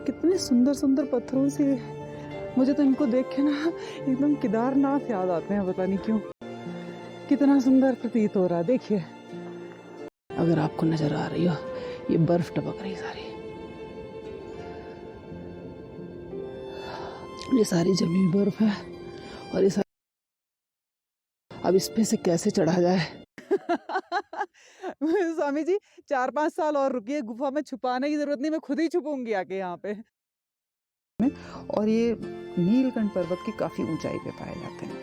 कितने सुंदर सुंदर पत्थरों से, मुझे तो इनको देख के ना एकदम केदारनाथ याद आते हैं, पता नहीं क्यों। कितना सुंदर प्रतीत हो रहा है। देखिए, अगर आपको नजर आ रही हो, ये बर्फ टपक रही सारी, ये सारी जमी हुई बर्फ है। और ये अब इस पे से कैसे चढ़ा जाए? स्वामी जी 4-5 साल और रुकिए, गुफा में छुपाने की जरूरत नहीं, मैं खुद ही छुपूंगी आके यहाँ पे। और ये नीलकंठ पर्वत की काफी ऊंचाई पे पाए जाते हैं।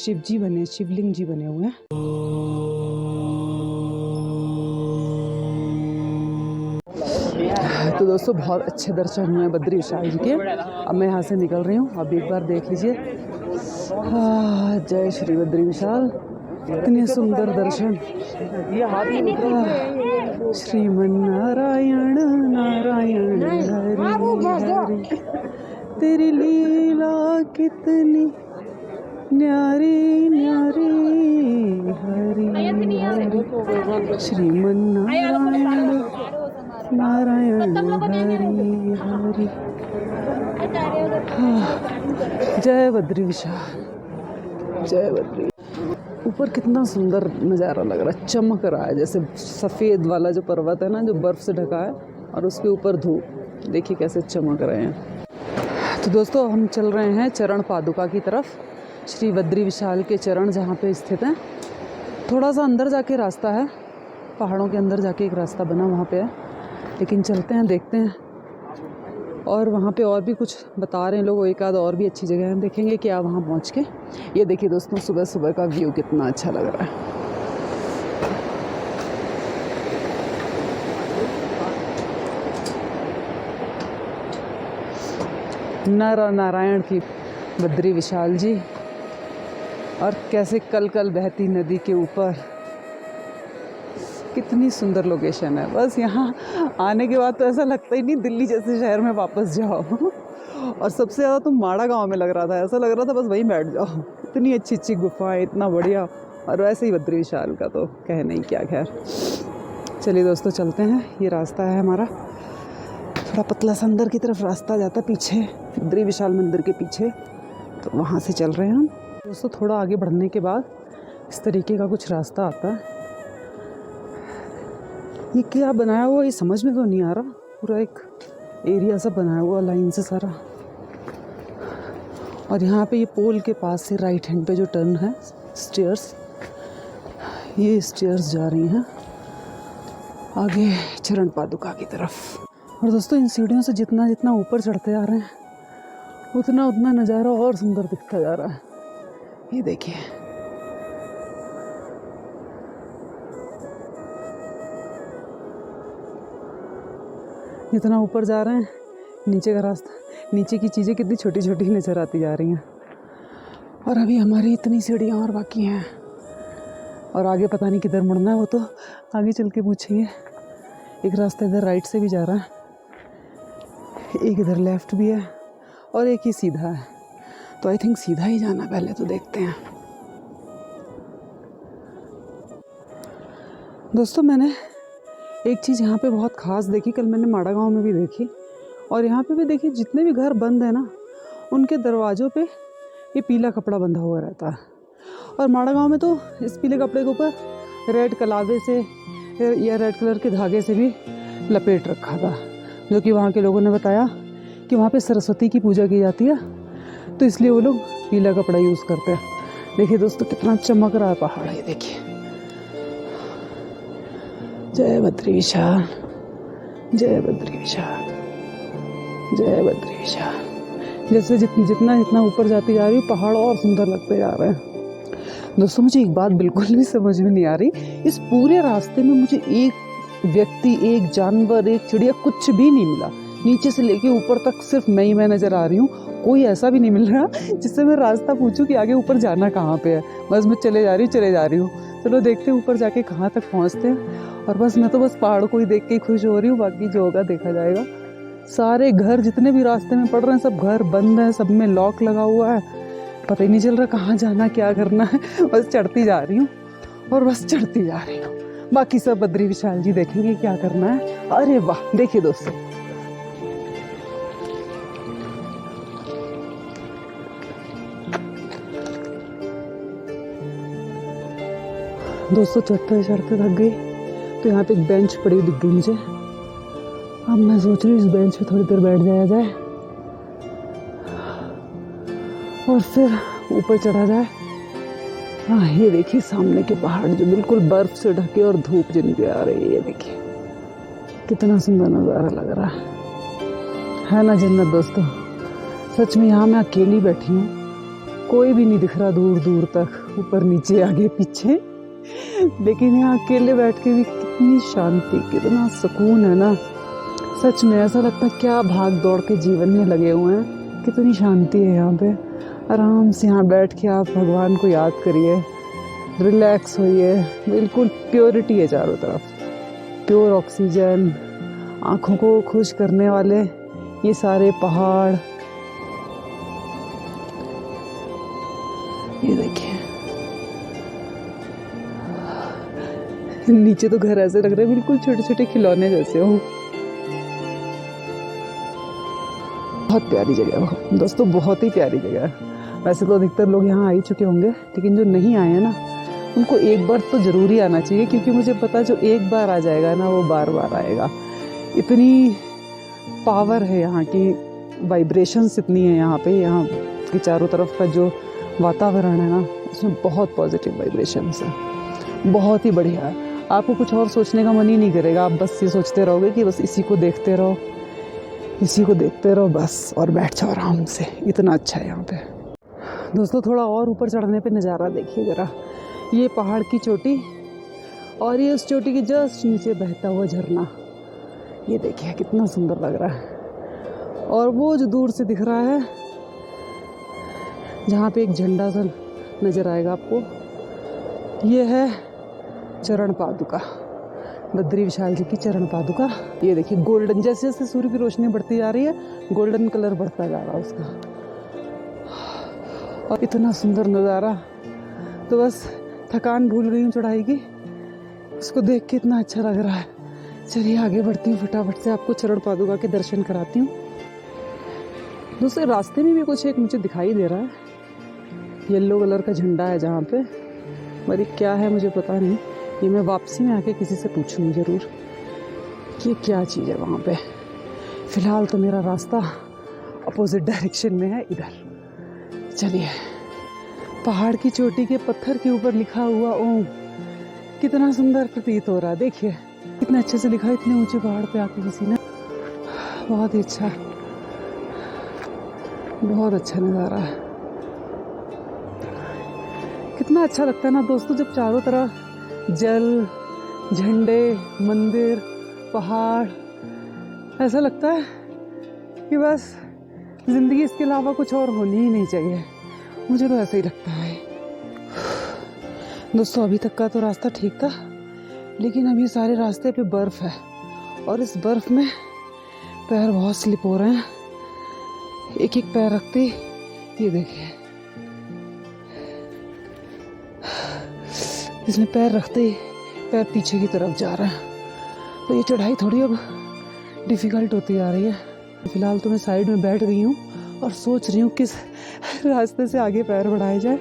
शिव जी बने, शिवलिंग जी बने हुए हैं। तो दोस्तों बहुत अच्छे दर्शन हुए बद्री विशाल जी के। अब मैं यहाँ से निकल रही हूँ, अब एक बार देख लीजिए। जय श्री बद्री विशाल, इतने सुंदर दर्शन। श्रीमन नारायण नारायण हरि हरि, तेरी लीला कितनी न्यारी न्यारी, हरि हरि। श्रीमन नारायण नारायण हरि हरि। जय बद्री विशाल, जय बद्री। ऊपर कितना सुंदर नज़ारा लग रहा है, चमक रहा है जैसे सफ़ेद वाला जो पर्वत है ना, जो बर्फ़ से ढका है, और उसके ऊपर धूप देखिए कैसे चमक रहे हैं। तो दोस्तों हम चल रहे हैं चरण पादुका की तरफ, श्री बद्री विशाल के चरण जहाँ पे स्थित हैं। थोड़ा सा अंदर जाके रास्ता है, पहाड़ों के अंदर जाके एक रास्ता बना वहाँ पे है, लेकिन चलते हैं देखते हैं। और वहाँ पे और भी कुछ बता रहे हैं लोग, एक आध और भी अच्छी जगह है, देखेंगे क्या वहाँ पहुँच के। ये देखिए दोस्तों, सुबह सुबह का व्यू कितना अच्छा लग रहा है। नर नारायण की बद्री विशाल जी, और कैसे कल कल बहती नदी के ऊपर, कितनी सुंदर लोकेशन है। बस यहाँ आने के बाद तो ऐसा लगता ही नहीं दिल्ली जैसे शहर में वापस जाओ। और सबसे ज़्यादा तो माड़ा गांव में लग रहा था, ऐसा लग रहा था बस वहीं बैठ जाओ। इतनी अच्छी अच्छी गुफाएं, इतना बढ़िया। और वैसे ही बद्री विशाल का तो कह नहीं क्या। खैर चलिए दोस्तों चलते हैं। ये रास्ता है हमारा, थोड़ा पतला सा अंदर की तरफ रास्ता जाता है पीछे, बद्री विशाल मंदिर के पीछे, तो वहाँ से चल रहे हैं हम दोस्तों। थोड़ा आगे बढ़ने के बाद इस तरीके का कुछ रास्ता आता है। ये क्या बनाया हुआ ये समझ में तो नहीं आ रहा, पूरा एक एरिया सा बनाया हुआ लाइन से सारा। और यहाँ पे ये पोल के पास से राइट हैंड पे जो टर्न है, स्टेयर्स, ये स्टेयर्स जा रही हैं आगे चरण पादुका की तरफ। और दोस्तों इन सीढ़ियों से जितना जितना ऊपर चढ़ते जा रहे हैं, उतना उतना नज़ारा और सुंदर दिखता जा रहा है। ये देखिए, जितना ऊपर जा रहे हैं, नीचे का रास्ता, नीचे की चीज़ें कितनी छोटी छोटी नज़र आती जा रही हैं। और अभी हमारी इतनी सीढ़ियाँ और बाकी हैं, और आगे पता नहीं किधर मुड़ना है, वो तो आगे चल के पूछेंगे। एक रास्ता इधर राइट से भी जा रहा है, एक इधर लेफ़्ट भी है, और एक ही सीधा है। तो आई थिंक सीधा ही जाना, पहले तो देखते हैं। दोस्तों मैंने एक चीज़ यहाँ पे बहुत ख़ास देखी, कल मैंने माड़ा गाँव में भी देखी, और यहाँ पे भी देखी, जितने भी घर बंद है ना, उनके दरवाज़ों पे ये पीला कपड़ा बंधा हुआ रहता है। और माड़ा गाँव में तो इस पीले कपड़े के ऊपर रेड कलावे से या रेड कलर के धागे से भी लपेट रखा था, जो कि वहाँ के लोगों ने बताया कि वहाँ पे सरस्वती की पूजा की जाती है, तो इसलिए वो लोग पीला कपड़ा यूज़ करते हैं। देखिए दोस्तों कितना चमक रहा है पहाड़, ये देखिए। जय बद्री विशाल, जय बद्री विशाल, जय बद्री विशाल। जैसे जितना जितना ऊपर जाती जा रही हूँ, पहाड़ और सुंदर लगते जा रहे हैं। दोस्तों मुझे एक बात बिल्कुल भी समझ में नहीं आ रही, इस पूरे रास्ते में मुझे एक व्यक्ति, एक जानवर, एक चिड़िया, कुछ भी नहीं मिला। नीचे से लेके ऊपर तक सिर्फ मैं नज़र आ रही हूँ। कोई ऐसा भी नहीं मिल रहा जिससे मैं रास्ता पूछूं कि आगे ऊपर जाना कहाँ पे है। बस मैं चले जा रही हूँ। चलो देखते हैं ऊपर जाके कहाँ तक पहुँचते हैं। और बस मैं तो बस पहाड़ को ही देख के खुश हो रही हूँ, बाकी जो होगा देखा जाएगा। सारे घर जितने भी रास्ते में पड़ रहे हैं, सब घर बंद हैं, सब में लॉक लगा हुआ है, पता ही नहीं चल रहा कहाँ जाना, क्या करना है। बस चढ़ती जा रही हूँ और बस चढ़ती जा रही हूँ। बाकी सब बद्री विशाल जी देखेंगे क्या करना है। अरे वाह, देखिए दोस्तों, दोस्तों चढ़ते चढ़ते थक गई, तो यहाँ पे एक बेंच पड़ी दिख गई मुझे। अब मैं सोच रही हूँ इस बेंच पे थोड़ी देर बैठ जाया जाए और फिर ऊपर चढ़ा जाए। हाँ, ये देखिए सामने के पहाड़ जो बिल्कुल बर्फ से ढके और धूप जिनके आ रही है। ये देखिए कितना सुंदर नज़ारा लग रहा है ना जन्नत दोस्तों। सच में यहाँ मैं अकेली बैठी हूँ, कोई भी नहीं दिख रहा दूर दूर तक, ऊपर नीचे आगे पीछे, लेकिन यहाँ अकेले बैठ के भी कितनी शांति, कितना सुकून है ना। सच में ऐसा लगता है क्या भाग दौड़ के जीवन में लगे हुए हैं, कितनी शांति है यहाँ पे। आराम से यहाँ बैठ के आप भगवान को याद करिए, रिलैक्स होइए, बिल्कुल प्योरिटी है चारों तरफ, प्योर ऑक्सीजन, आँखों को खुश करने वाले ये सारे पहाड़। ये देखिए नीचे तो घर ऐसे लग रहे हैं बिल्कुल छोटे छोटे खिलौने जैसे हो। बहुत प्यारी जगह है दोस्तों, बहुत ही प्यारी जगह है। वैसे तो अधिकतर लोग यहाँ आ ही चुके होंगे, लेकिन जो नहीं आए हैं ना उनको एक बार तो ज़रूर ही आना चाहिए, क्योंकि मुझे पता है जो एक बार आ जाएगा ना वो बार बार आएगा। इतनी पावर है यहाँ की, वाइब्रेशंस इतनी है यहाँ पे, यहाँ के चारों तरफ का जो वातावरण है ना उसमें बहुत पॉजिटिव वाइब्रेशंस है, बहुत ही बढ़िया है। आपको कुछ और सोचने का मन ही नहीं करेगा, आप बस ये सोचते रहोगे कि बस इसी को देखते रहो, इसी को देखते रहो बस, और बैठ जाओ आराम से। इतना अच्छा है यहाँ पे दोस्तों। थोड़ा और ऊपर चढ़ने पे नज़ारा देखिए ज़रा, ये पहाड़ की चोटी और ये उस चोटी के जस्ट नीचे बहता हुआ झरना, ये देखिए कितना सुंदर लग रहा है। और वो जो दूर से दिख रहा है जहाँ पे एक झंडा सा नज़र आएगा आपको, ये है चरण पादुका, बद्री विशाल जी की चरण पादुका। ये देखिए गोल्डन, जैसे जैसे सूर्य की रोशनी बढ़ती जा रही है गोल्डन कलर बढ़ता जा रहा है उसका, और इतना सुंदर नज़ारा। तो बस थकान भूल गई हूँ चढ़ाई की, उसको देख के इतना अच्छा लग रहा है। चलिए आगे बढ़ती हूँ, फटाफट से आपको चरण पादुका के दर्शन कराती हूँ। दूसरे रास्ते में भी कुछ एक मुझे दिखाई दे रहा है, येलो कलर का झंडा है जहाँ पे, मगर क्या है मुझे पता नहीं, ये मैं वापसी में आके किसी से पूछूंगी ज़रूर कि ये क्या चीज़ है वहाँ पे। फ़िलहाल तो मेरा रास्ता अपोजिट डायरेक्शन में है, इधर। चलिए, पहाड़ की चोटी के पत्थर के ऊपर लिखा हुआ ओम कितना सुंदर प्रतीत हो रहा है। देखिए कितने अच्छे से लिखा है, इतने ऊंचे पहाड़ पे आके किसी ने, बहुत ही अच्छा, बहुत अच्छा नज़ारा है। कितना अच्छा लगता है ना दोस्तों जब चारों तरफ जल, झंडे, मंदिर, पहाड़, ऐसा लगता है कि बस ज़िंदगी इसके अलावा कुछ और होनी ही नहीं चाहिए। मुझे तो ऐसा ही लगता है दोस्तों। अभी तक का तो रास्ता ठीक था, लेकिन अभी सारे रास्ते पे बर्फ़ है और इस बर्फ़ में पैर बहुत स्लिप हो रहे हैं। एक एक पैर रखते ये देखिए, इसमें पैर रखते ही पैर पीछे की तरफ जा रहा है। तो ये चढ़ाई थोड़ी अब डिफ़िकल्ट होती जा रही है। फ़िलहाल तो मैं साइड में बैठ गई हूँ और सोच रही हूँ किस रास्ते से आगे पैर बढ़ाए जाए,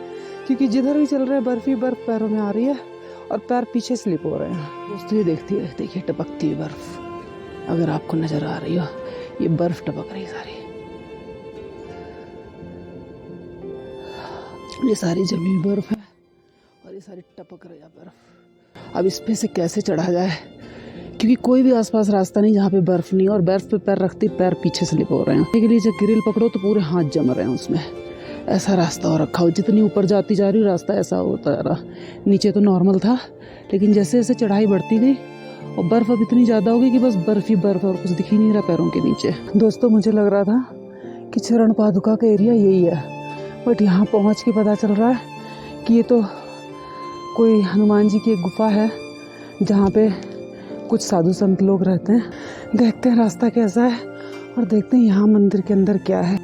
क्योंकि जिधर भी चल रहा है बर्फ़ ही बर्फ़ पैरों में आ रही है और पैर पीछे स्लिप हो रहे हैं। दोस्तों ये देखिए टपकती हुई बर्फ़, अगर आपको नज़र आ रही हो, ये बर्फ़ टपक रही है सारी, ये सारी जमी हुई बर्फ़ है और ये सारी टपक रही है बर्फ़। अब इस पे से कैसे चढ़ा जाए, क्योंकि कोई भी आसपास रास्ता नहीं जहाँ पे बर्फ़ नहीं, और बर्फ़ पे पैर रखते पैर पीछे स्लिप हो रहे हैं। इसके लिए जब ग्रिल पकड़ो तो पूरे हाथ जम रहे हैं उसमें, ऐसा रास्ता हो रखा हो। जितनी ऊपर जाती जा रही रास्ता ऐसा होता जा रहा। नीचे तो नॉर्मल था, लेकिन जैसे जैसे चढ़ाई बढ़ती गई और बर्फ़ अब इतनी ज़्यादा हो गई कि बस बर्फ़ ही बर्फ़ और कुछ दिख ही नहीं रहा पैरों के नीचे। दोस्तों मुझे लग रहा था कि चरण पादुका का एरिया यही है, बट यहाँ पहुँच के पता चल रहा है कि ये तो कोई हनुमान जी की एक गुफा है जहाँ पे कुछ साधु संत लोग रहते हैं। देखते हैं रास्ता कैसा है और देखते हैं यहाँ मंदिर के अंदर क्या है।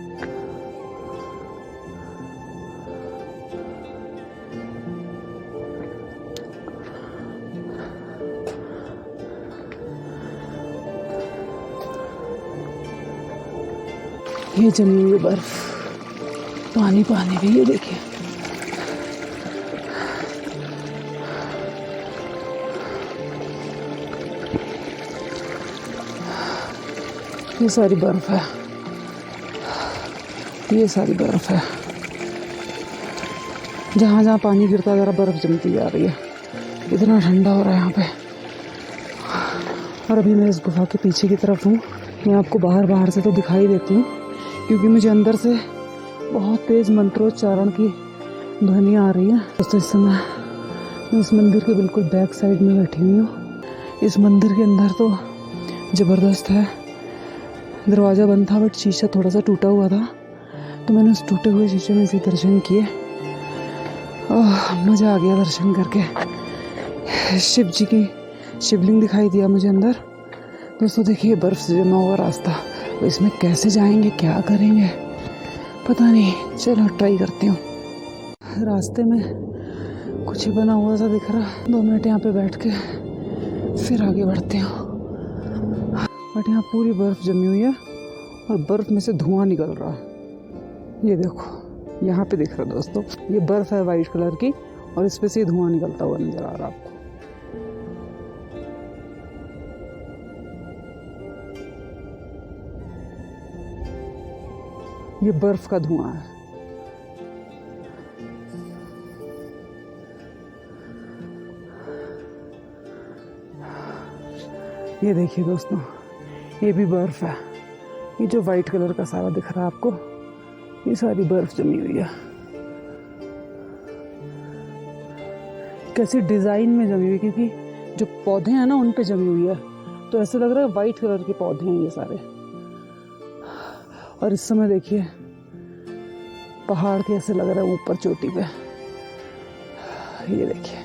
ये जमी हुई बर्फ, पानी पानी भी, ये देखिए ये सारी बर्फ है, ये सारी बर्फ है। जहाँ जहाँ पानी गिरता जा रहा बर्फ जमती जा रही है। इतना ठंडा हो रहा है यहाँ पे। और अभी मैं इस गुफा के पीछे की तरफ हूँ। मैं आपको बाहर से तो दिखाई देती हूँ क्योंकि मुझे अंदर से बहुत तेज मंत्रोच्चारण की ध्वनि आ रही है। दोस्तों इस समय मैं इस मंदिर के बिल्कुल बैक साइड में बैठी हुई हूँ। इस मंदिर के अंदर तो ज़बरदस्त है। दरवाज़ा बंद था बट शीशा थोड़ा सा टूटा हुआ था, तो मैंने उस टूटे हुए शीशे में से दर्शन किए। मज़ा आ गया दर्शन करके। शिव जी की शिवलिंग दिखाई दिया मुझे अंदर। दोस्तों देखिए बर्फ़ से जमा हुआ रास्ता, तो इसमें कैसे जाएंगे, क्या करेंगे पता नहीं। चलो ट्राई करती हूँ। रास्ते में कुछ ही बना हुआ सा दिख रहा। 2 मिनट यहाँ पे बैठ के फिर आगे बढ़ती हूँ। बट यहाँ पूरी बर्फ़ जमी हुई है और बर्फ़ में से धुआं निकल रहा है। ये देखो यहाँ पे दिख रहा है दोस्तों, ये बर्फ़ है वाइट कलर की और इस पे से धुआं निकलता हुआ नज़र आ रहा है आपको। ये बर्फ़ का धुआं है। ये देखिए दोस्तों, ये भी बर्फ़ है। ये जो वाइट कलर का सारा दिख रहा है आपको, ये सारी बर्फ़ जमी हुई है। कैसी डिज़ाइन में जमी हुई, क्योंकि जो पौधे हैं ना उन पे जमी हुई है, तो ऐसे लग रहा है वाइट कलर के पौधे हैं ये सारे। और इस समय देखिए पहाड़ के ऐसे लग रहा है ऊपर चोटी पे। ये देखिए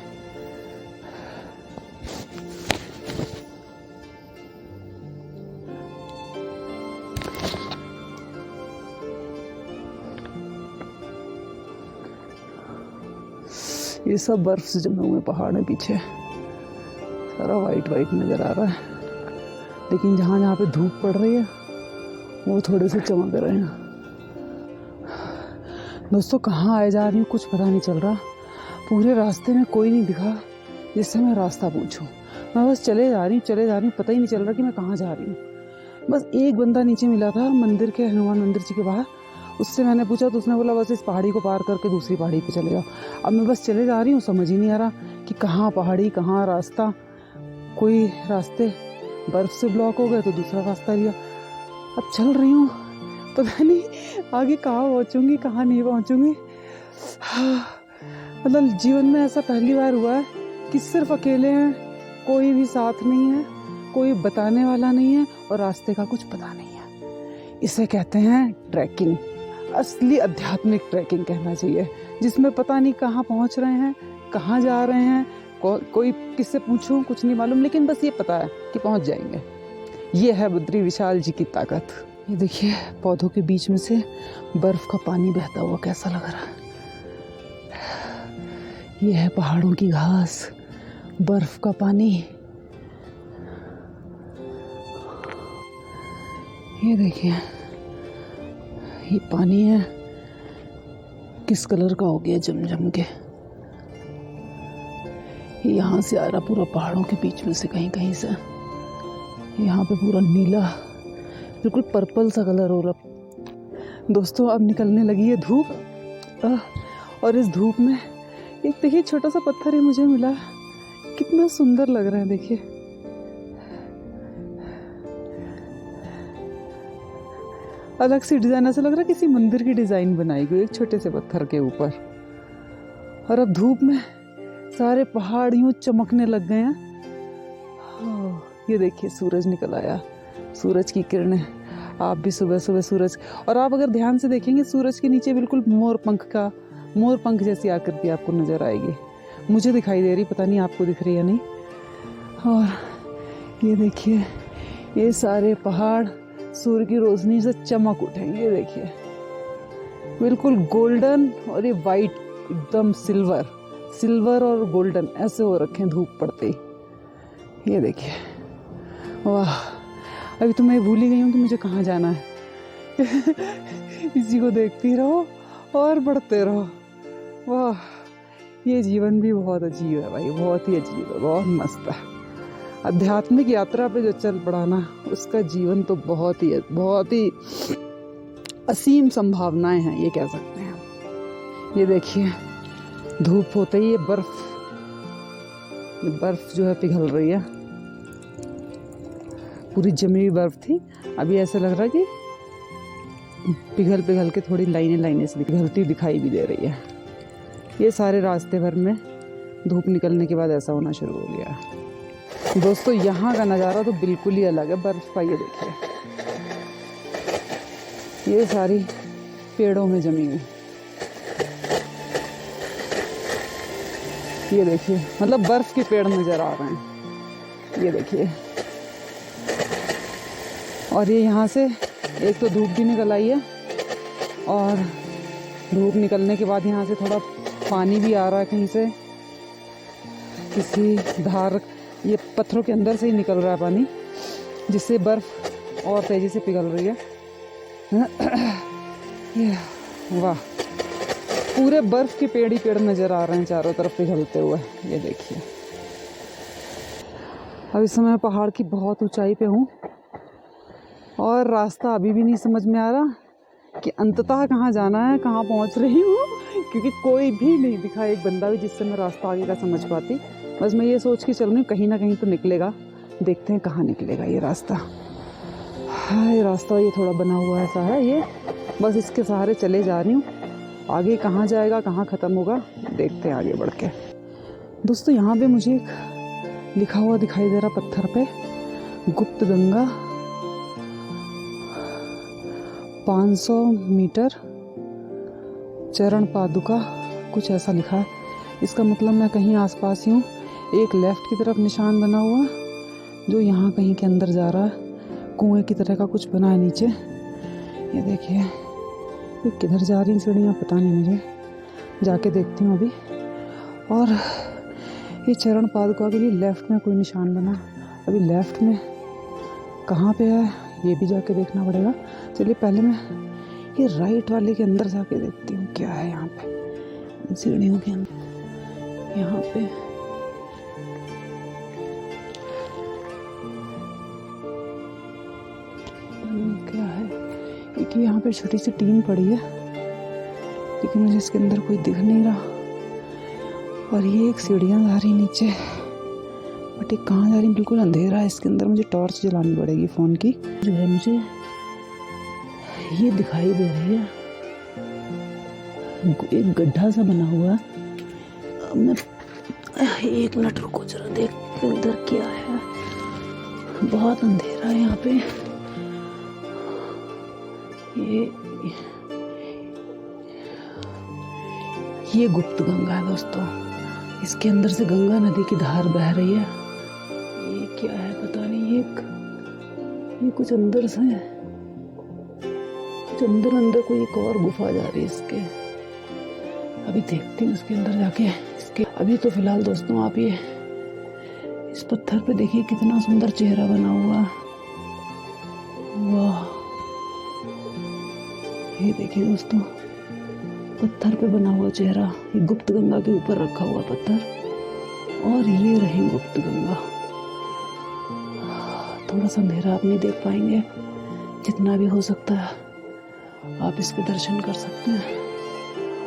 ये सब बर्फ से जमे हुए पहाड़ है पीछे। सारा वाइट वाइट नज़र आ रहा है, लेकिन जहाँ जहाँ पे धूप पड़ रही है वो थोड़े से चमक रहे हैं। दोस्तों कहाँ आए जा रही हूँ कुछ पता नहीं चल रहा। पूरे रास्ते में कोई नहीं दिखा जिससे मैं रास्ता पूछूं। मैं बस चले जा रही हूँ, पता ही नहीं चल रहा कि मैं कहाँ जा रही हूँ। बस एक बंदा नीचे मिला था मंदिर के, हनुमान मंदिर जी के बाहर। उससे मैंने पूछा तो उसने बोला बस इस पहाड़ी को पार करके दूसरी पहाड़ी पे चले जाओ। अब मैं बस चले जा रही हूँ, समझ ही नहीं आ रहा कि कहाँ पहाड़ी कहाँ रास्ता। कोई रास्ते बर्फ़ से ब्लॉक हो गए तो दूसरा रास्ता लिया। अब चल रही हूँ, पता नहीं आगे कहाँ पहुँचूँगी कहाँ नहीं पहुँचूँगी। मतलब जीवन में ऐसा पहली बार हुआ है कि सिर्फ अकेले हैं, कोई भी साथ नहीं है, कोई बताने वाला नहीं है और रास्ते का कुछ पता नहीं है। इसे कहते हैं ट्रैकिंग। असली आध्यात्मिक ट्रैकिंग कहना चाहिए, जिसमें पता नहीं कहाँ पहुँच रहे हैं, कहाँ जा रहे हैं, कोई किससे पूछूं कुछ नहीं मालूम, लेकिन बस ये पता है कि पहुँच जाएंगे। ये है बद्री विशाल जी की ताकत। ये देखिए पौधों के बीच में से बर्फ का पानी बहता हुआ कैसा लग रहा है। ये है पहाड़ों की घास, बर्फ का पानी। ये देखिए ये पानी है, किस कलर का हो गया जम जम के। यहाँ से आ रहा पूरा पहाड़ों के बीच में से कहीं कहीं से। यहाँ पे पूरा नीला बिल्कुल पर्पल सा कलर हो रहा। दोस्तों अब निकलने लगी है धूप। और इस धूप में एक देखिए छोटा सा पत्थर ही मुझे मिला, कितना सुंदर लग रहा है। देखिए अलग सी डिजाइन, ऐसा लग रहा है किसी मंदिर की डिजाइन बनाई गई एक छोटे से पत्थर के ऊपर। और अब धूप में सारे पहाड़ यूं चमकने लग गए हैं। ये देखिए सूरज निकल आया, सूरज की किरणें। आप भी सुबह सुबह सूरज, और आप अगर ध्यान से देखेंगे सूरज के नीचे बिल्कुल मोर पंख जैसी आकृति आपको नजर आएगी। मुझे दिखाई दे रही, पता नहीं आपको दिख रही है नहीं। और ये देखिए ये सारे पहाड़ सूर्य की रोशनी से चमक उठे। ये देखिए बिल्कुल गोल्डन और ये वाइट एकदम सिल्वर और गोल्डन ऐसे हो रखे हैं धूप पड़ते ही। ये देखिए वाह, अभी तो मैं भूल ही गई हूँ कि मुझे कहाँ जाना है। इसी को देखती रहो और बढ़ते रहो। वाह, ये जीवन भी बहुत अजीब है भाई, बहुत ही अजीब है, बहुत मस्त है। आध्यात्मिक यात्रा पे जो चल पड़ा ना, उसका जीवन तो बहुत ही असीम संभावनाएं हैं, ये कह सकते हैं। ये देखिए, धूप होते ही ये बर्फ जो है पिघल रही है। पूरी जमी हुई बर्फ थी, अभी ऐसा लग रहा है कि पिघल के थोड़ी लाइनें से पिघलती दिखाई भी दे रही है। ये सारे रास्ते भर में धूप निकलने के बाद ऐसा होना शुरू हो गया। दोस्तों, यहाँ का नज़ारा तो बिल्कुल ही अलग है बर्फ का। ये देखिए, ये सारी पेड़ों में जमी हुई, ये देखिए, मतलब बर्फ के पेड़ नज़र आ रहे हैं। ये देखिए, और ये यहाँ से एक तो धूप भी निकल आई है, और धूप निकलने के बाद यहाँ से थोड़ा पानी भी आ रहा है कहीं से, किसी धार, ये पत्थरों के अंदर से ही निकल रहा है पानी, जिससे बर्फ और तेज़ी से पिघल रही है। वाह, पूरे बर्फ के पेड़ ही पेड़ नज़र आ रहे हैं चारों तरफ पिघलते हुए। ये देखिए, अब इस समय पहाड़ की बहुत ऊंचाई पे हूँ और रास्ता अभी भी नहीं समझ में आ रहा कि अंततः कहाँ जाना है, कहाँ पहुँच रही हूँ, क्योंकि कोई भी नहीं दिखा, एक बंदा भी जिससे मैं रास्ता आगे का समझ पाती। बस मैं ये सोच के चल रही हूँ कहीं ना कहीं तो निकलेगा, देखते हैं कहाँ निकलेगा ये रास्ता। हाँ, ये रास्ता ये थोड़ा बना हुआ ऐसा है, ये बस इसके सहारे चले जा रही हूँ। आगे कहाँ जाएगा, कहाँ ख़त्म होगा, देखते हैं आगे बढ़ के। दोस्तों, यहाँ पे मुझे एक लिखा हुआ दिखाई दे रहा पत्थर पे, गुप्त गंगा 500 मीटर चरण पादुका, कुछ ऐसा लिखा है। इसका मतलब मैं कहीं आसपास ही हूँ। एक लेफ़्ट की तरफ निशान बना हुआ जो यहाँ कहीं के अंदर जा रहा है, कुएं की तरह का कुछ बना है नीचे। ये देखिए, ये किधर जा रही हैं सीढ़ियाँ, पता नहीं मुझे, जाके देखती हूँ अभी। और ये चरण पादुका के लिए लेफ़्ट में कोई निशान बना, अभी लेफ़्ट में कहाँ पे है ये भी जाके देखना पड़ेगा। चलिए पहले मैं ये राइट वाले के अंदर जाके देखती हूँ क्या है यहाँ पे, सीढ़ियों के अंदर। यहाँ पे क्या है, एक यहाँ पे छोटी सी टीन पड़ी है, लेकिन मुझे इसके अंदर कोई दिख नहीं रहा। और ये एक सीढ़ियाँ जा रही नीचे, बट ये कहाँ जा रही, बिल्कुल अंधेरा है इसके अंदर, मुझे टॉर्च जलानी पड़ेगी फ़ोन की। जो है मुझे ये दिखाई दे रही है, एक गड्ढा सा बना हुआ। मैं 1 मिनट रुको जरा, देखते उधर क्या है, बहुत अंधेरा है यहाँ पे। ये गुप्त गंगा है दोस्तों, इसके अंदर से गंगा नदी की धार बह रही है। ये क्या है पता नहीं, ये कुछ अंदर से है, कुछ अंदर कोई एक और गुफा जा रही है इसके। अभी देखती हूँ उसके अंदर जाके इसके। अभी तो फिलहाल दोस्तों आप ये इस पत्थर पे देखिए कितना सुंदर चेहरा बना हुआ, वाह। ये देखिए दोस्तों, पत्थर पे बना हुआ चेहरा, ये गुप्त गंगा के ऊपर रखा हुआ पत्थर, और ये रही गुप्त गंगा। थोड़ा सा अंधेरा आप नहीं देख पाएंगे, जितना भी हो सकता है आप इसके दर्शन कर सकते हैं।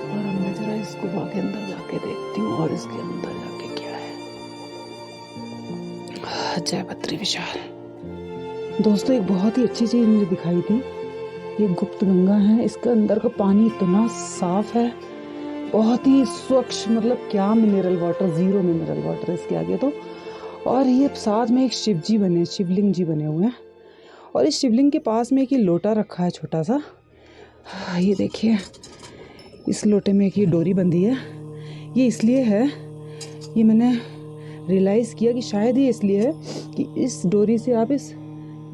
और अब मैं जरा इस गुफा के अंदर जाके देखती हूँ और इसके अंदर जाके क्या है। जय बद्री विशाल। दोस्तों, एक बहुत ही अच्छी चीज़ मुझे दिखाई थी, ये गुप्त गंगा है, इसके अंदर का पानी इतना साफ है, बहुत ही स्वच्छ, मतलब क्या मिनरल वाटर, 0 मिनरल वाटर है इसके आगे तो। और ये साथ में एक शिवलिंग जी बने हुए हैं, और इस शिवलिंग के पास में एक ये लोटा रखा है छोटा सा। ये देखिए, इस लोटे में एक ये डोरी बंधी है। ये इसलिए है, ये मैंने रियलाइज़ किया कि शायद ये इसलिए है कि इस डोरी से आप इस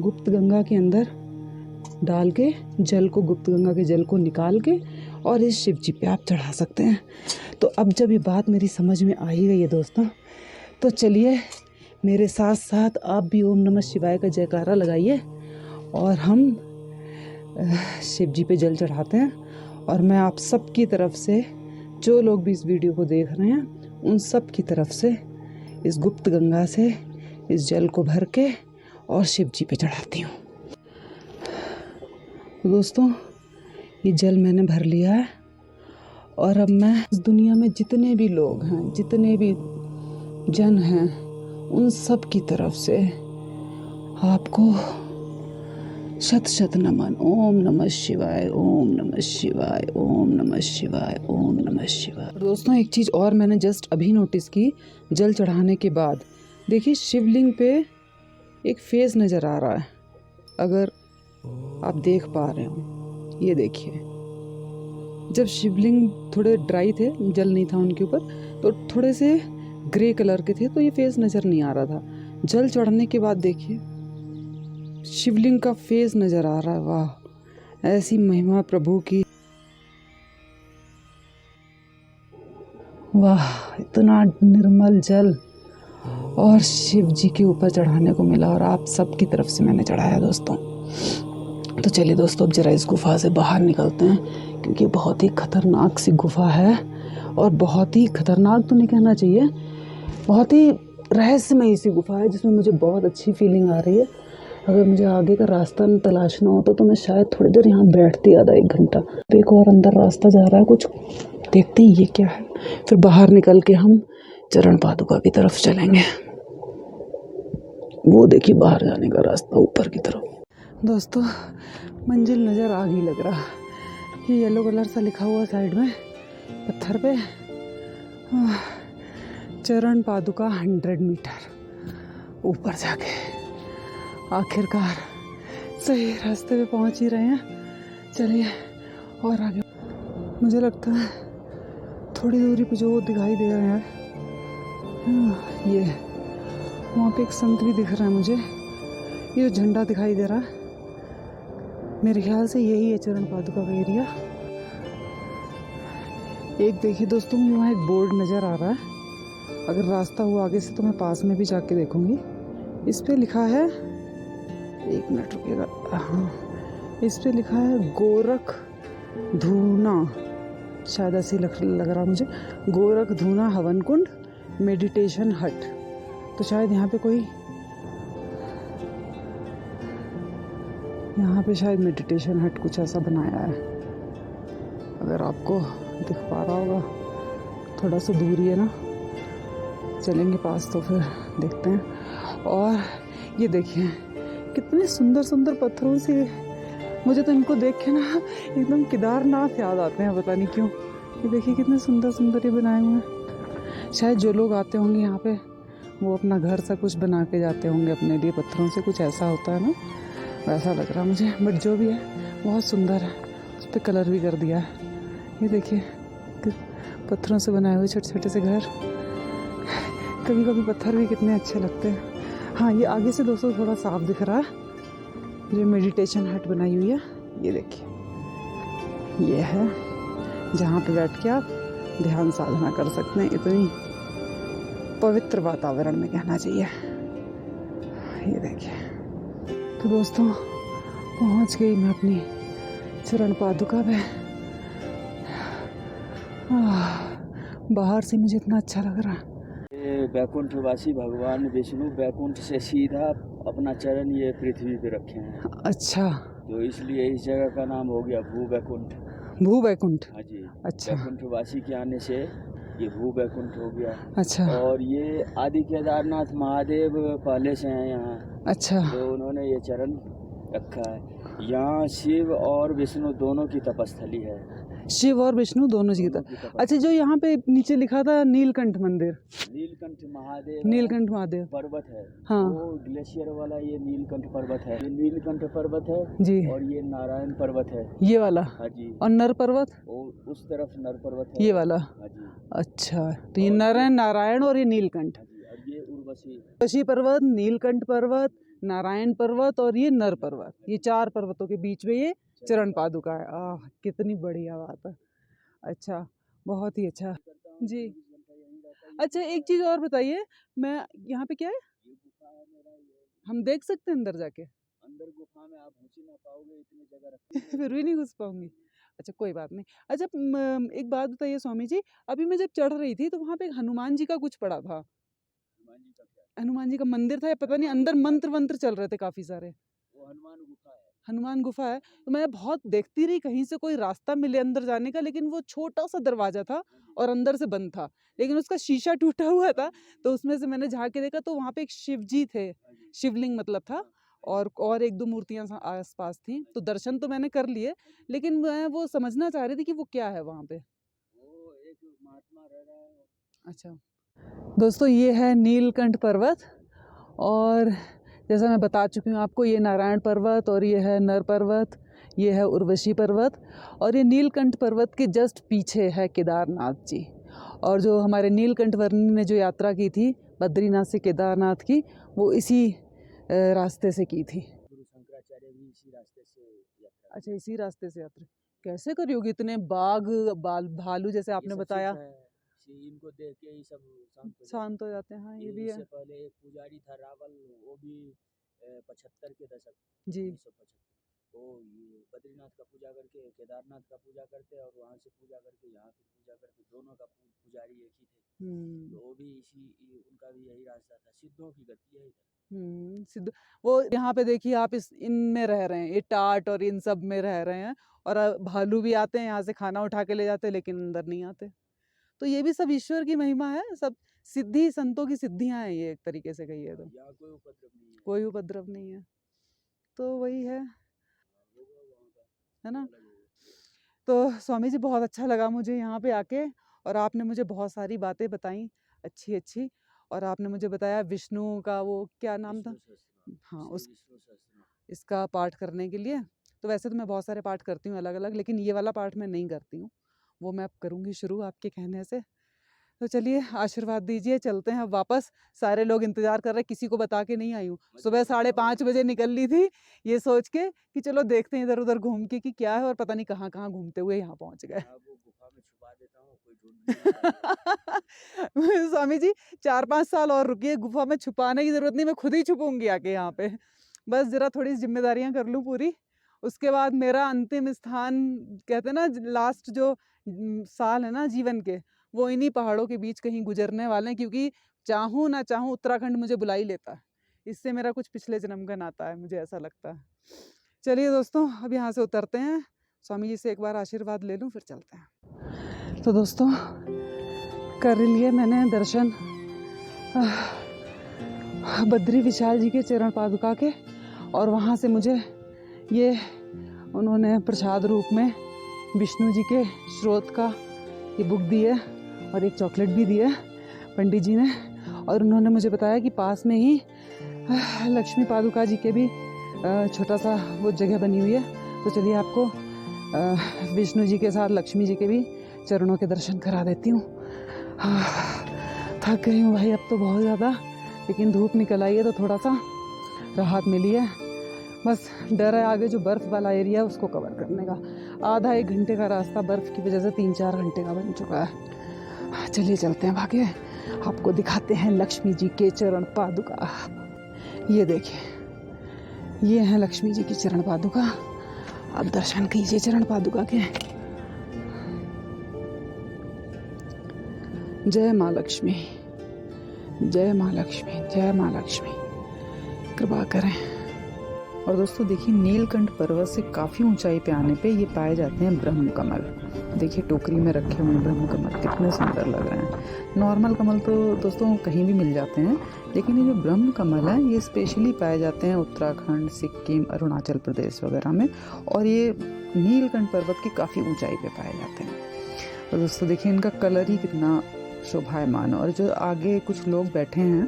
गुप्त गंगा के अंदर डाल के जल को, गुप्त गंगा के जल को निकाल के और इस शिव जी पे आप चढ़ा सकते हैं। तो अब जब ये बात मेरी समझ में आ ही गई है दोस्तों, तो चलिए मेरे साथ साथ आप भी ओम नमः शिवाय का जयकारा लगाइए और हम शिव जी पे जल चढ़ाते हैं। और मैं आप सब की तरफ से, जो लोग भी इस वीडियो को देख रहे हैं, उन सब की तरफ से इस गुप्त गंगा से इस जल को भर के और शिव जी पे चढ़ाती हूँ। तो दोस्तों, ये जल मैंने भर लिया है और अब मैं इस दुनिया में जितने भी लोग हैं, जितने भी जन हैं, उन सब की तरफ से आपको शत शत नमन। ओम नमः शिवाय, ओम नमः शिवाय, ओम नमः शिवाय, ओम नमः शिवाय। दोस्तों, एक चीज़ और मैंने जस्ट अभी नोटिस की, जल चढ़ाने के बाद देखिए शिवलिंग पे एक फेस नज़र आ रहा है। अगर आप देख पा रहे हो, ये देखिए, जब शिवलिंग थोड़े ड्राई थे, जल नहीं था उनके ऊपर, तो थोड़े से ग्रे कलर के थे, तो ये फेस नज़र नहीं आ रहा था। जल चढ़ने के बाद देखिए शिवलिंग का फेस नज़र आ रहा है। वाह, ऐसी महिमा प्रभु की। वाह, इतना निर्मल जल और शिव जी के ऊपर चढ़ाने को मिला और आप सबकी तरफ से मैंने चढ़ाया दोस्तों। तो चलिए दोस्तों, अब जरा इस गुफा से बाहर निकलते हैं, क्योंकि बहुत ही खतरनाक सी गुफा है। और बहुत ही खतरनाक तो नहीं कहना चाहिए, बहुत ही रहस्यमयी सी गुफा है, जिसमें मुझे बहुत अच्छी फीलिंग आ रही है। अगर मुझे आगे का रास्ता तलाशना होता तो मैं शायद थोड़ी देर यहाँ बैठती, आधा एक घंटा। एक और अंदर रास्ता जा रहा है, कुछ देखते हैं ये क्या है। फिर बाहर निकल के हम चरण पादुका की तरफ चलेंगे। वो देखिए बाहर जाने का रास्ता ऊपर की तरफ। दोस्तों, मंजिल नज़र आ गई लग रहा। ये येलो कलर सा लिखा हुआ साइड में पत्थर पे, चरण पादुका 100 मीटर ऊपर जाके आखिरकार सही रास्ते पे पहुंच ही रहे हैं। चलिए और आगे। मुझे लगता है थोड़ी दूरी पे जो दिखाई दे रहा है, ये वहाँ पे एक संत भी दिख रहा है मुझे। ये जो झंडा दिखाई दे रहा है, मेरे ख्याल से यही है चरण पादुका का एरिया। एक देखिए दोस्तों, मुझे वहाँ एक बोर्ड नज़र आ रहा है। अगर रास्ता हुआ आगे से तो मैं पास में भी जाके देखूंगी। इस पे लिखा है, एक मिनट रुकिएगा, हाँ, इस पे लिखा है गोरख धूना, शायद ऐसे लग रहा मुझे, गोरख धूना हवन कुंड मेडिटेशन हट। तो शायद यहाँ पे शायद मेडिटेशन हट कुछ ऐसा बनाया है। अगर आपको दिख पा रहा होगा, थोड़ा सा दूरी है ना, चलेंगे पास तो फिर देखते हैं। और ये देखिए कितने सुंदर सुंदर पत्थरों से, मुझे तो इनको देख के ना एकदम केदारनाथ याद आते हैं, पता नहीं क्यों। ये देखिए कितने सुंदर सुंदर ये बनाए हुए हैं। शायद जो लोग आते होंगे यहाँ पे, वो अपना घर सा कुछ बना के जाते होंगे अपने लिए, पत्थरों से कुछ ऐसा होता है ना, वैसा लग रहा मुझे। बट जो भी है बहुत सुंदर है, उस पर कलर भी कर दिया है। ये देखिए पत्थरों से बनाए हुए छोटे छोटे से घर। कभी कभी पत्थर भी कितने अच्छे लगते हैं। हाँ, ये आगे से दोस्तों थोड़ा साफ दिख रहा है, जो मेडिटेशन हट बनाई हुई है। ये देखिए, ये है जहाँ पे बैठ के आप ध्यान साधना कर सकते हैं। इतनी पवित्र वातावरण में कहना चाहिए। ये देखिए, तो दोस्तों पहुँच गई मैं अपनी चरण पादुका पे। बाहर से मुझे इतना अच्छा लग रहा है। बैकुंठवासी भगवान विष्णु बैकुंठ से सीधा अपना चरण ये पृथ्वी पे रखे हैं। अच्छा, तो इसलिए इस जगह का नाम हो गया भू बैकुंठ। भू बैकुंठ। हाँ जी। अच्छा, बैकुंठवासी के आने से ये भू बैकुंठ हो गया। अच्छा, और ये आदि केदारनाथ महादेव पहले से हैं यहाँ, अच्छा, तो उन्होंने ये चरण रखा है। यहाँ शिव और विष्णु दोनों की तपस्थली है। शिव और विष्णु दोनों जी की तरफ। अच्छा, जो यहाँ पे नीचे लिखा था नीलकंठ मंदिर, नीलकंठ महादेव, नीलकंठ महादेव पर्वत है। हाँ, वो ग्लेशियर वाला ये नीलकंठ पर्वत है। ये नीलकंठ पर्वत है जी, और ये नारायण पर्वत है। ये वाला। हाँ जी। और नर पर्वत, और उस तरफ नर पर्वत है, ये वाला। हाँ जी। अच्छा, तो ये नारायण और ये नीलकंठ। हाँ जी। और ये उर्वशी, उर्वशी पर्वत, नीलकंठ पर्वत, नारायण पर्वत और ये नर पर्वत, ये 4 पर्वतों के बीच में ये चरण पादुका है। कितनी बढ़िया बात है। अच्छा, बहुत ही अच्छा जी। अच्छा, एक चीज़ और बताइए, मैं यहाँ पे क्या है, हम देख सकते हैं अंदर जाके? अंदर गुफा में आप घुस ही ना पाओगे, इतनी जगह रखी है। फिर भी नहीं घुस पाऊंगी। अच्छा, कोई बात नहीं। अच्छा, एक बात बताइए स्वामी जी, अभी मैं जब चढ़ रही थी तो वहाँ पे एक हनुमान जी का कुछ पड़ा था। हनुमान जी का क्या? हनुमान जी का मंदिर था या पता नहीं, अंदर मंत्र वंत्र चल रहे थे काफी सारे। वो हनुमान गुफा है। हनुमान गुफा है। तो मैं बहुत देखती रही कहीं से कोई रास्ता मिले अंदर जाने का, लेकिन वो छोटा सा दरवाजा था हाँ जी, और अंदर से बंद था, लेकिन उसका शीशा टूटा हुआ था। तो उसमें से मैंने झाँक के देखा तो वहाँ पे एक शिव जी थे, हाँ जी, शिवलिंग मतलब था, और एक दो मूर्तियाँ आसपास थी। तो दर्शन तो मैंने कर लिए, लेकिन मैं वो समझना चाह रही थी कि वो क्या है वहाँ पे। वो एक महात्मा रह रहा है। अच्छा दोस्तों, ये है नीलकंठ पर्वत, और जैसा मैं बता चुकी हूँ आपको, ये नारायण पर्वत और ये है नर पर्वत, ये है उर्वशी पर्वत, और ये नीलकंठ पर्वत के जस्ट पीछे है केदारनाथ जी। और जो हमारे नीलकंठ वर्णी ने जो यात्रा की थी बद्रीनाथ से केदारनाथ की, वो इसी रास्ते से की थी। गुरु शंकराचार्य भी इसी रास्ते से यात्रा अच्छा, इसी रास्ते से यात्रा कैसे करी होगी? इतने बाघ भालू जैसे आपने बताया, इनको देख के ही सब शांत हो जाते हैं। हाँ, ये भी है इससे पहले एक पुजारी था रावल, वो भी 75 के दशक जी। 1975, वो ये बद्रीनाथ का पूजा करके केदारनाथ का पूजा करते और वहाँ से पूजा करके यहाँ फिर पूजा करते, दोनों का पुजारी एक ही थे। तो वो भी उनका भी यही रास्ता था। सिद्धों की गति है इधर। सिद्ध वो यहाँ पे देखिए आप, इस इनमें रह रहे हैं, ये टाट और इन सब में रह रहे हैं, और भालू भी आते हैं यहाँ से खाना उठा के ले जाते हैं, लेकिन अंदर नहीं आते। तो ये भी सब ईश्वर की महिमा है, सब सिद्धि संतों की सिद्धियां हैं ये, एक तरीके से कहिए तो। यहाँ कोई उपद्रव नहीं है, कोई उपद्रव नहीं है, तो वही है ना। तो स्वामी जी, बहुत अच्छा लगा मुझे यहाँ पे आके, और आपने मुझे बहुत सारी बातें बताई अच्छी अच्छी, और आपने मुझे बताया विष्णु का वो क्या नाम था, हाँ, उस इसका पाठ करने के लिए। तो वैसे तो मैं बहुत सारे पाठ करती हूँ अलग अलग, लेकिन ये वाला पाठ मैं नहीं करती हूँ, वो मैं अब करूँगी शुरू आपके कहने से। तो चलिए, आशीर्वाद दीजिए, चलते हैं अब वापस। सारे लोग इंतजार कर रहे हैं, किसी को बता के नहीं आई हूँ। सुबह 5:30 बजे निकल ली थी, ये सोच के कि चलो देखते हैं इधर उधर घूम के कि क्या है, और पता नहीं कहाँ कहाँ घूमते हुए यहाँ पहुँच गए। वो गुफा में छुपा देता हूँ, कोई ढूंढ नहीं स्वामी जी, 4-5 साल और रुकिए, गुफा में छुपाने की जरूरत नहीं, मैं खुद ही छुपूंगी आके यहाँ पे। बस जरा थोड़ी जिम्मेदारियां कर लूँ पूरी, उसके बाद मेरा अंतिम स्थान, कहते हैं ना, लास्ट जो साल है ना जीवन के, वो इन्हीं पहाड़ों के बीच कहीं गुजरने वाले हैं, क्योंकि चाहूँ ना चाहूँ उत्तराखंड मुझे बुला ही लेता है। इससे मेरा कुछ पिछले जन्म का नाता है, मुझे ऐसा लगता है। चलिए दोस्तों, अब यहाँ से उतरते हैं, स्वामी जी से एक बार आशीर्वाद ले लूँ, फिर चलते हैं। तो दोस्तों, कर लिए मैंने दर्शन बद्री विशाल जी के चरण पादुका के, और वहाँ से मुझे ये उन्होंने प्रसाद रूप में विष्णु जी के स्रोत का ये बुक दी है, और एक चॉकलेट भी दी है पंडित जी ने। और उन्होंने मुझे बताया कि पास में ही लक्ष्मी पादुका जी के भी छोटा सा वो जगह बनी हुई है। तो चलिए आपको विष्णु जी के साथ लक्ष्मी जी के भी चरणों के दर्शन करा देती हूँ। थक गई हूँ भाई अब तो बहुत ज़्यादा, लेकिन धूप निकल आई है तो थोड़ा सा राहत मिली है। बस डर है आगे जो बर्फ़ वाला एरिया है उसको कवर करने का। आधा 1 घंटे का रास्ता बर्फ़ की वजह से 3-4 घंटे का बन चुका है। चलिए चलते हैं भागे, आपको दिखाते हैं लक्ष्मी जी के चरण पादुका। ये देखिए, ये हैं लक्ष्मी जी की चरण पादुका। आप दर्शन कीजिए चरण पादुका के। जय माँ लक्ष्मी, जय माँ लक्ष्मी, जय माँ लक्ष्मी, कृपा करें। और दोस्तों देखिए, नीलकंठ पर्वत से काफ़ी ऊंचाई पे आने पे ये पाए जाते हैं ब्रह्म कमल। देखिए टोकरी में रखे हुए ब्रह्म कमल कितने सुंदर लग रहे हैं। नॉर्मल कमल तो दोस्तों कहीं भी मिल जाते हैं, लेकिन ये जो ब्रह्म कमल है ये स्पेशली पाए जाते हैं उत्तराखंड, सिक्किम, अरुणाचल प्रदेश वगैरह में, और ये नीलकंठ पर्वत की काफ़ी ऊंचाई पे पाए जाते हैं। और दोस्तों देखिए, इनका कलर ही कितना शोभायमान है। और जो आगे कुछ लोग बैठे हैं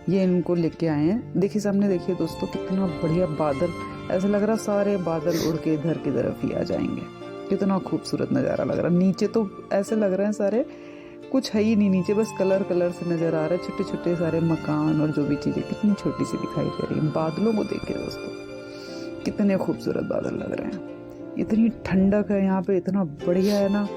ये इनको लेके आए हैं। देखिए सामने, देखिए दोस्तों, कितना बढ़िया बादल, ऐसा लग रहा सारे बादल उड़ के इधर की तरफ ही आ जाएंगे। कितना खूबसूरत नज़ारा लग रहा। नीचे तो ऐसे लग रहे हैं सारे कुछ है ही नहीं, नीचे बस कलर कलर से नज़र आ रहा है, छोटे छोटे सारे मकान और जो भी चीज़ें कितनी छोटी सी दिखाई दे रही हैं। बादलों को देखिए दोस्तों, कितने खूबसूरत बादल लग रहे हैं। इतनी ठंडक है यहाँ पे, इतना बढ़िया है ना,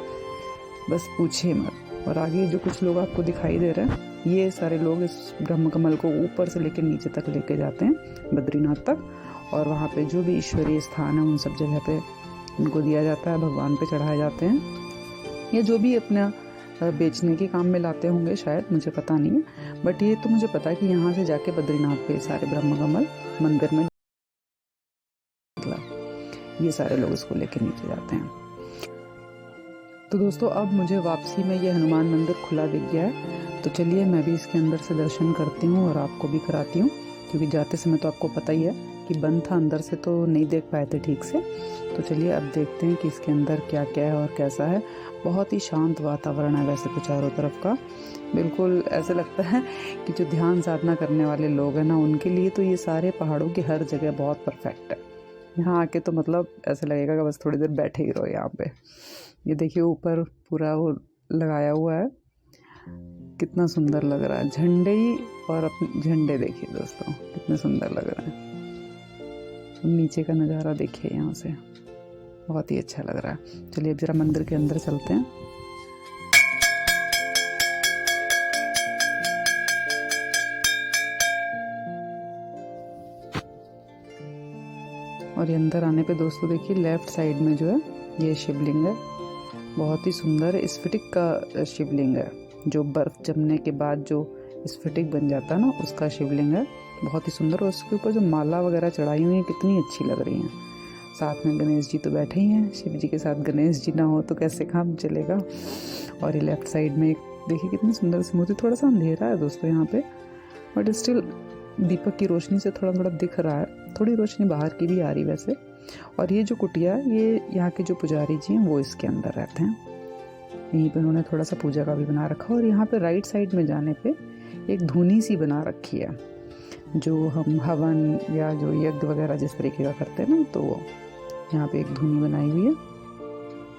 बस पूछिए मत। और आगे जो कुछ लोग आपको दिखाई दे रहे हैं, ये सारे लोग इस ब्रह्म कमल को ऊपर से लेकर नीचे तक लेके जाते हैं बद्रीनाथ तक, और वहाँ पे जो भी ईश्वरीय स्थान है उन सब जगह पे इनको दिया जाता है, भगवान पे चढ़ाए जाते हैं। ये जो भी अपना बेचने के काम में लाते होंगे शायद, मुझे पता नहीं है। बट ये तो मुझे पता है कि यहाँ से जाके बद्रीनाथ पे सारे ब्रह्म कमल मंदिर में ये सारे लोग इसको लेके नीचे जाते हैं। तो दोस्तों अब मुझे वापसी में ये हनुमान मंदिर खुला दिख गया है, तो चलिए मैं भी इसके अंदर से दर्शन करती हूँ और आपको भी कराती हूँ, क्योंकि जाते समय तो आपको पता ही है कि बंद था, अंदर से तो नहीं देख पाए थे ठीक से। तो चलिए अब देखते हैं कि इसके अंदर क्या क्या है और कैसा है। बहुत ही शांत वातावरण है वैसे तो चारों तरफ का, बिल्कुल ऐसे लगता है कि जो ध्यान साधना करने वाले लोग हैं ना, उनके लिए तो ये सारे पहाड़ों की हर जगह बहुत परफेक्ट है। यहाँ आके तो मतलब ऐसा लगेगा कि बस थोड़ी देर बैठे ही रहो यहाँ पे। ये देखिए ऊपर पूरा वो लगाया हुआ है, कितना सुंदर लग रहा है। झंडे ही और अपने झंडे देखिए दोस्तों कितने सुंदर लग रहे हैं। नीचे का नज़ारा देखिए यहाँ से, बहुत ही अच्छा लग रहा है। चलिए अब जरा मंदिर के अंदर चलते हैं। और ये अंदर आने पे दोस्तों देखिए लेफ्ट साइड में जो है ये शिवलिंग है, बहुत ही सुंदर स्फटिक का शिवलिंग है, जो बर्फ जमने के बाद जो स्फटिक बन जाता है ना, उसका शिवलिंग है, बहुत ही सुंदर। और उसके ऊपर जो माला वगैरह चढ़ाई हुई है कितनी अच्छी लग रही हैं। साथ में गणेश जी तो बैठे ही हैं, शिव जी के साथ गणेश जी ना हो तो कैसे काम चलेगा। और ये लेफ्ट साइड में एक देखिए कितनी सुंदर सी मूर्ति। थोड़ा सा अंधेरा है दोस्तों यहाँ पे, बट स्टिल दीपक की रोशनी से थोड़ा थोड़ा दिख रहा है, थोड़ी रोशनी बाहर की भी आ रही वैसे। और ये जो कुटिया, ये यहाँ के जो पुजारी जी हैं वो इसके अंदर रहते हैं। यहीं पे उन्होंने थोड़ा सा पूजा का भी बना रखा। और यहाँ पे राइट साइड में जाने पे एक धुनी सी बना रखी है, जो हम हवन या जो यज्ञ वगैरह जिस तरीके का करते हैं ना, तो वो यहाँ पे एक धुनी बनाई हुई है।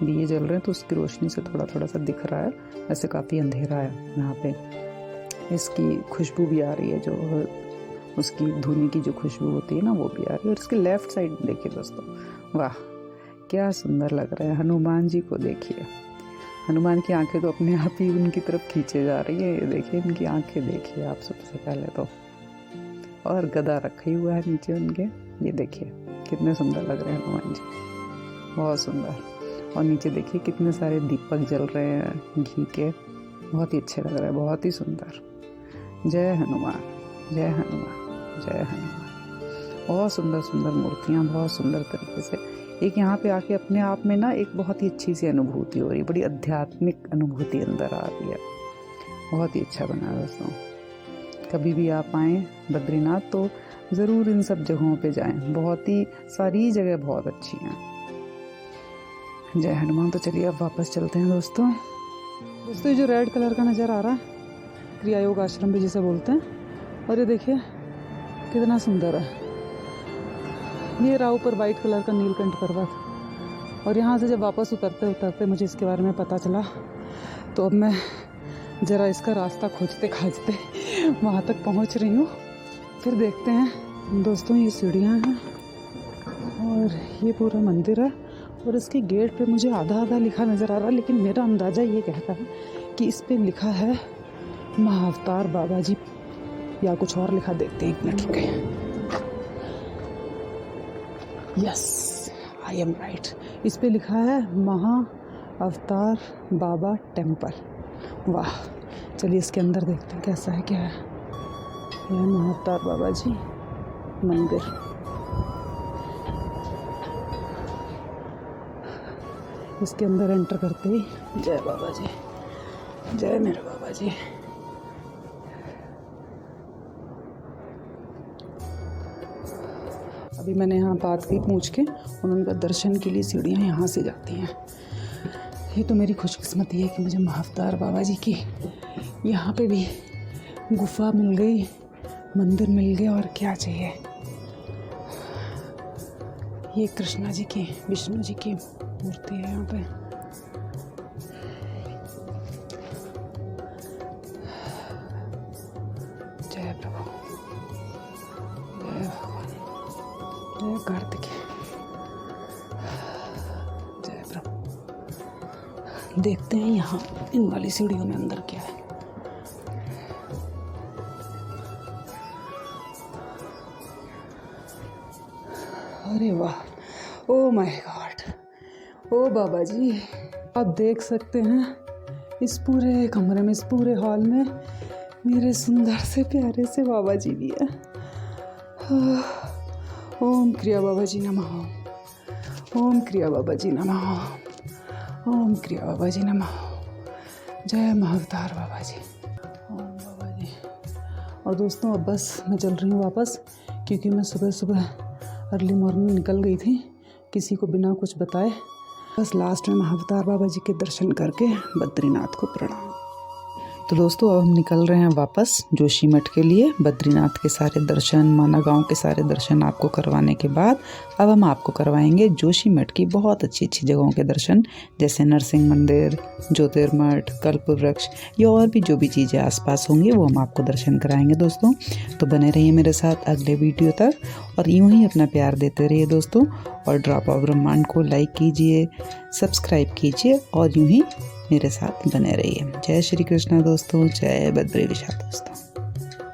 दिए जल रहे हैं तो उसकी रोशनी से थोड़ा थोड़ा सा दिख रहा है, वैसे काफ़ी अंधेरा है यहाँ पे। इसकी खुशबू भी आ रही है, जो उसकी धुनी की जो खुशबू होती है ना वो भी आ रही है। और इसके लेफ्ट साइड देखिए दोस्तों, वाह क्या सुंदर लग रहा है। हनुमान जी को देखिए, हनुमान की आंखें तो अपने आप ही उनकी तरफ खींचे जा रही है। ये देखिए इनकी आंखें देखिए आप सबसे पहले तो, और गदा रखा ही हुआ है नीचे उनके। ये देखिए कितने सुंदर लग रहे हैं हनुमान जी, बहुत सुंदर। और नीचे देखिए कितने सारे दीपक जल रहे हैं घी के, बहुत ही अच्छे लग रहे हैं, बहुत ही सुंदर। जय हनुमान, जय हनुमान, जय हनुमान। बहुत सुंदर सुंदर मूर्तियाँ, बहुत सुंदर तरीके से। एक यहाँ पे आके अपने आप में ना एक बहुत ही अच्छी सी अनुभूति हो रही है, बड़ी आध्यात्मिक अनुभूति अंदर आ रही है। बहुत ही अच्छा बना है दोस्तों। कभी भी आप आएँ बद्रीनाथ तो ज़रूर इन सब जगहों पे जाएं, बहुत ही सारी जगह बहुत अच्छी हैं। जय हनुमान। तो चलिए अब वापस चलते हैं दोस्तों। दोस्तों ये जो रेड कलर का नज़र आ रहा है, क्रिया योग आश्रम भी जिसे बोलते हैं। और ये देखिए कितना सुंदर है। ये रहा ऊपर वाइट कलर का नीलकंठ पर्वत। और यहाँ से जब वापस उतरते उतरते मुझे इसके बारे में पता चला, तो अब मैं ज़रा इसका रास्ता खोजते खाजते वहाँ तक पहुँच रही हूँ। फिर देखते हैं दोस्तों। ये सीढ़ियाँ हैं और ये पूरा मंदिर है। और इसके गेट पे मुझे आधा आधा लिखा नज़र आ रहा है, लेकिन मेरा अंदाज़ा ये कहता है कि इस पे लिखा है महाअवतार बाबा जी, या कुछ और लिखा। देखते हैं एक minute. Yes I am right, इस पे लिखा है महाअवतार बाबा टेम्पल। वाह, चलिए इसके अंदर देखते हैं कैसा है क्या है। यह महाअवतार बाबा जी मंदिर। इसके अंदर एंटर करते ही जय बाबा जी, जय मेरे बाबा जी। अभी मैंने यहाँ बात की पूछ के, उन्होंने कहा दर्शन के लिए सीढ़ियाँ यहाँ से जाती हैं। ये तो मेरी खुशकिस्मती है कि मुझे महाअवतार बाबा जी की यहाँ पे भी गुफा मिल गई, मंदिर मिल गया, और क्या चाहिए। ये कृष्णा जी की, विष्णु जी की मूर्ति है यहाँ पे। जय प्रभु, जय भगवान, जय कार्तिकेय, जय प्रभु। देखते हैं यहाँ इन वाली सीढ़ियों में अंदर क्या है। अरे वाह, ओ माय गॉड, ओ बाबा जी, आप देख सकते हैं इस पूरे कमरे में, इस पूरे हॉल में मेरे सुंदर से प्यारे से बाबा जी भी है। ओम क्रिया बाबा जी नमः, ओम क्रिया बाबा जी नमः, ओम क्रिया बाबा जी नमः। जय महाअवतार बाबा जी, ओम बाबा जी। और दोस्तों अब बस मैं चल रही हूँ वापस, क्योंकि मैं सुबह सुबह अर्ली मॉर्निंग निकल गई थी किसी को बिना कुछ बताए। बस लास्ट में महाअवतार बाबा जी के दर्शन करके बद्रीनाथ को प्रणाम। तो दोस्तों अब हम निकल रहे हैं वापस जोशीमठ के लिए। बद्रीनाथ के सारे दर्शन, माना गांव के सारे दर्शन आपको करवाने के बाद अब हम आपको करवाएंगे जोशीमठ की बहुत अच्छी अच्छी जगहों के दर्शन, जैसे नरसिंह मंदिर, ज्योतिर्मठ, कल्प वृक्ष, या और भी जो भी चीज़ें आसपास होंगी वो हम आपको दर्शन कराएंगे दोस्तों। तो बने रहिए मेरे साथ अगले वीडियो तक और यूँ ही अपना प्यार देते रहिए दोस्तों। और ड्रॉप ऑफ ब्रह्मांड को लाइक कीजिए, सब्सक्राइब कीजिए और यूँ ही मेरे साथ बने रहिए। जय श्री कृष्ण दोस्तों, जय बद्री विशाल दोस्तों।